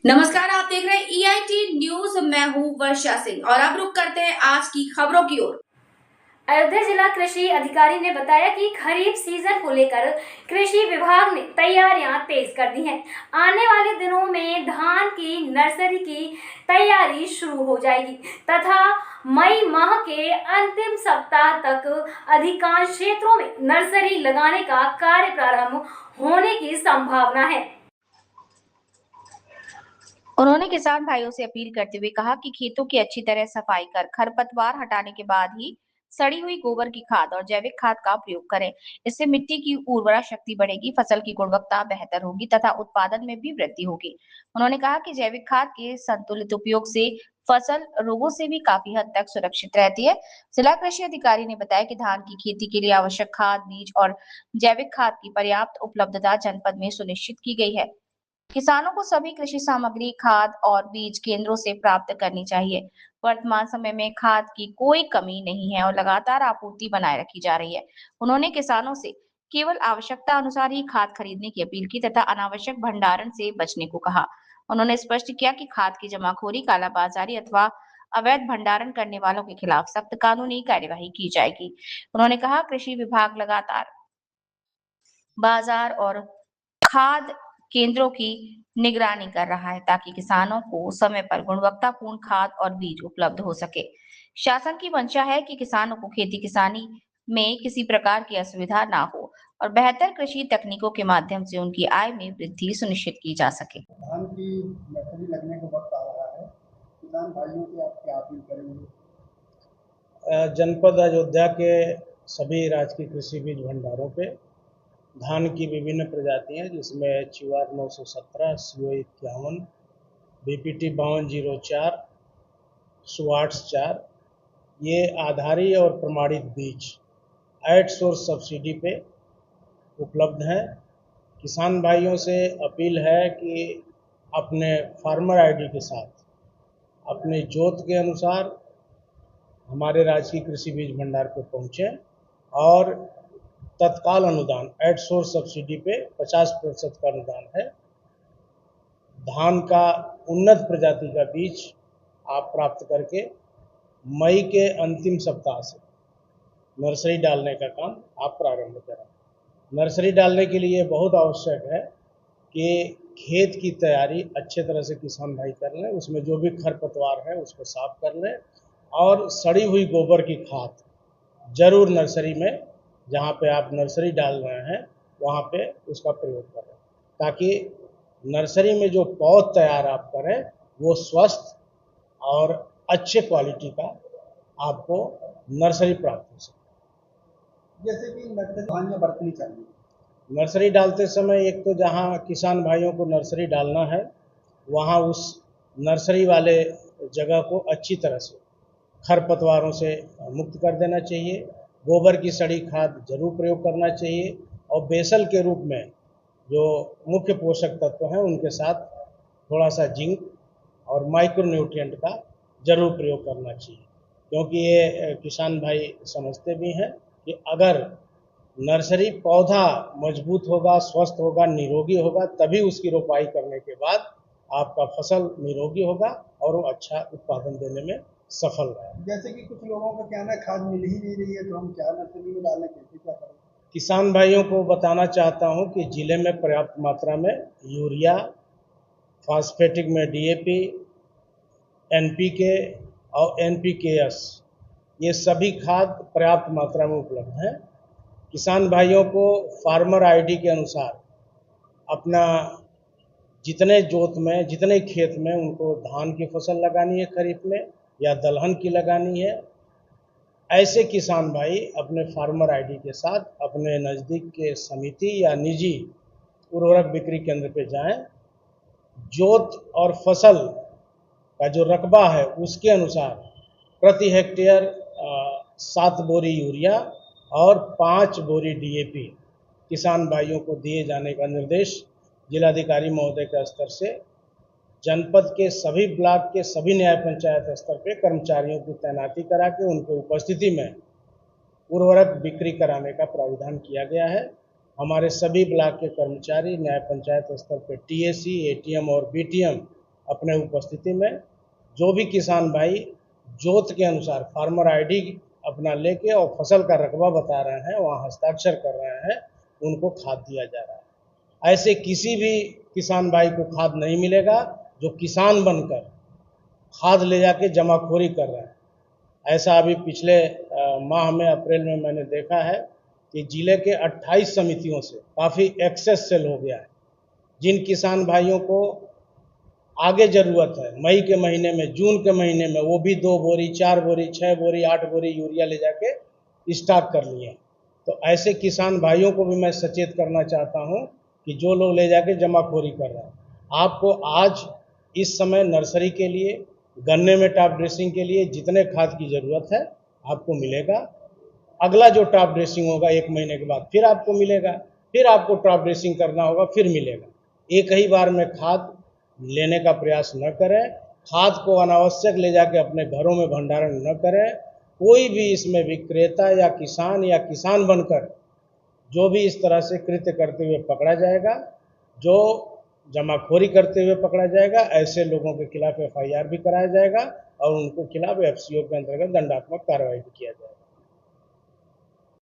नमस्कार, आप देख रहे हैं EIT न्यूज। मैं हूं वर्षा सिंह और अब रुक करते हैं आज की खबरों की ओर। अयोध्या जिला कृषि अधिकारी ने बताया कि खरीफ सीजन को लेकर कृषि विभाग ने तैयारियां तेज कर दी हैं। आने वाले दिनों में धान की नर्सरी की तैयारी शुरू हो जाएगी तथा मई माह के अंतिम सप्ताह तक अधिकांश क्षेत्रों में नर्सरी लगाने का कार्य प्रारंभ होने की संभावना है। उन्होंने किसान भाइयों से अपील करते हुए कहा कि खेतों की अच्छी तरह सफाई कर खरपतवार हटाने के बाद ही सड़ी हुई गोबर की खाद और जैविक खाद का प्रयोग करें। इससे मिट्टी की उर्वरा शक्ति बढ़ेगी, फसल की गुणवत्ता बेहतर होगी तथा उत्पादन में भी वृद्धि होगी। उन्होंने कहा कि जैविक खाद के संतुलित उपयोग से फसल रोगों से भी काफी हद तक सुरक्षित रहती है। जिला कृषि अधिकारी ने बताया कि धान की खेती के लिए आवश्यक खाद, बीज और जैविक खाद की पर्याप्त उपलब्धता जनपद में सुनिश्चित की गई है। किसानों को सभी कृषि सामग्री, खाद और बीज केंद्रों से प्राप्त करनी चाहिए। वर्तमान समय में खाद की कोई कमी नहीं है और लगातार आपूर्ति बनाए रखी जा रही है। उन्होंने किसानों से केवल आवश्यकता अनुसार ही खाद खरीदने की अपील की तथा अनावश्यक भंडारण से बचने को कहा। उन्होंने स्पष्ट किया कि खाद की जमाखोरी, कालाबाजारी अथवा अवैध भंडारण करने वालों के खिलाफ सख्त कानूनी कार्यवाही की जाएगी। उन्होंने कहा, कृषि विभाग लगातार बाजार और खाद केंद्रों की निगरानी कर रहा है ताकि किसानों को समय पर गुणवत्तापूर्ण खाद और बीज उपलब्ध हो सके। शासन की मंशा है कि किसानों को खेती किसानी में किसी प्रकार की असुविधा ना हो और बेहतर कृषि तकनीकों के माध्यम से उनकी आय में वृद्धि सुनिश्चित की जा सके। धान की नर्सरी लगने का वक्त आ रहा है, किसान भाइयों से आप क्या अपील करेंगे? जनपद अयोध्या के सभी राजकीय कृषि बीज भंडारों पे धान की विभिन्न प्रजातियां, जिसमें चिवार 917, CO 51, BPT 5204, सुवाट्स 4, ये आधारी और प्रमाणित बीज एट सोर्स सब्सिडी पे उपलब्ध हैं। किसान भाइयों से अपील है कि अपने फार्मर आईडी के साथ अपने जोत के अनुसार हमारे राजकीय कृषि बीज भंडार पे पहुँचें और तत्काल अनुदान एट सोर्स सब्सिडी पे 50% का अनुदान है। धान का उन्नत प्रजाति का बीज आप प्राप्त करके मई के अंतिम सप्ताह से नर्सरी डालने का काम आप प्रारंभ करें। नर्सरी डालने के लिए बहुत आवश्यक है कि खेत की तैयारी अच्छे तरह से किसान भाई कर लें, उसमें जो भी खरपतवार है उसको साफ कर लें और सड़ी हुई गोबर की खाद जरूर नर्सरी में, जहाँ पे आप नर्सरी डाल रहे हैं वहाँ पे उसका प्रयोग करें, ताकि नर्सरी में जो पौध तैयार आप करें वो स्वस्थ और अच्छे क्वालिटी का आपको नर्सरी प्राप्त हो सके। जैसे कि नर्सरी सावधानियां बरतनी चाहिए। नर्सरी डालते समय एक तो जहाँ किसान भाइयों को नर्सरी डालना है वहाँ उस नर्सरी वाले जगह को अच्छी तरह से खरपतवारों से मुक्त कर देना चाहिए। गोबर की सड़ी खाद जरूर प्रयोग करना चाहिए और बेसल के रूप में जो मुख्य पोषक तत्व हैं उनके साथ थोड़ा सा जिंक और माइक्रोन्यूट्रिएंट का जरूर प्रयोग करना चाहिए, क्योंकि ये किसान भाई समझते भी हैं कि अगर नर्सरी पौधा मजबूत होगा, स्वस्थ होगा, निरोगी होगा, तभी उसकी रोपाई करने के बाद आपका फसल निरोगी होगा और वो अच्छा उत्पादन देने में सफल रहे। जैसे कि कुछ लोगों का कहना है खाद मिल ही नहीं रही है, तो हम क्या नर्सरी में डालें, कैसे क्या करें? किसान भाइयों को बताना चाहता हूं कि जिले में पर्याप्त मात्रा में यूरिया, फास्फेटिक में DAP, NPK और NPKS, ये सभी खाद पर्याप्त मात्रा में उपलब्ध हैं। किसान भाइयों को फार्मर आईडी के अनुसार अपना जितने जोत में, जितने खेत में उनको धान की फसल लगानी है खरीफ में या दलहन की लगानी है, ऐसे किसान भाई अपने फार्मर आईडी के साथ अपने नज़दीक के समिति या निजी उर्वरक बिक्री केंद्र पे जाएं। जोत और फसल का जो रकबा है उसके अनुसार प्रति हेक्टेयर 7 बोरी यूरिया और 5 बोरी DAP किसान भाइयों को दिए जाने का निर्देश जिलाधिकारी महोदय के स्तर से जनपद के सभी ब्लॉक के सभी न्याय पंचायत स्तर पे कर्मचारियों की तैनाती करा के उनके उपस्थिति में उर्वरक बिक्री कराने का प्रावधान किया गया है। हमारे सभी ब्लॉक के कर्मचारी न्याय पंचायत स्तर पे TAC, ATM और BTM अपने उपस्थिति में जो भी किसान भाई जोत के अनुसार फार्मर आईडी अपना लेके और फसल का रकबा बता रहे हैं, वहाँ हस्ताक्षर कर रहे हैं, उनको खाद दिया जा रहा है। ऐसे किसी भी किसान भाई को खाद नहीं मिलेगा जो किसान बनकर खाद ले जाके जमाखोरी कर रहे हैं। ऐसा अभी पिछले माह में अप्रैल में मैंने देखा है कि जिले के 28 समितियों से काफ़ी एक्सेस सेल हो गया है। जिन किसान भाइयों को आगे ज़रूरत है मई के महीने में, जून के महीने में, वो भी 2 बोरी, 4 बोरी, 6 बोरी, 8 बोरी यूरिया ले जाके स्टॉक कर लिए। तो ऐसे किसान भाइयों को भी मैं सचेत करना चाहता हूं कि जो लोग ले जाके जमाखोरी कर रहे हैं, आपको आज इस समय नर्सरी के लिए, गन्ने में टॉप ड्रेसिंग के लिए जितने खाद की ज़रूरत है आपको मिलेगा। अगला जो टॉप ड्रेसिंग होगा 1 महीने के बाद फिर आपको मिलेगा, फिर आपको टॉप ड्रेसिंग करना होगा, फिर मिलेगा। एक ही बार में खाद लेने का प्रयास न करें, खाद को अनावश्यक ले जाके अपने घरों में भंडारण न करें। कोई भी इसमें विक्रेता या किसान बनकर जो भी इस तरह से कृत्य करते हुए पकड़ा जाएगा, जो जमाखोरी करते हुए पकड़ा जाएगा, ऐसे लोगों के खिलाफ FIR भी कराया जाएगा और उनको खिलाफ FCO के अंतर्गत दंडात्मक कार्रवाई भी किया जाएगा।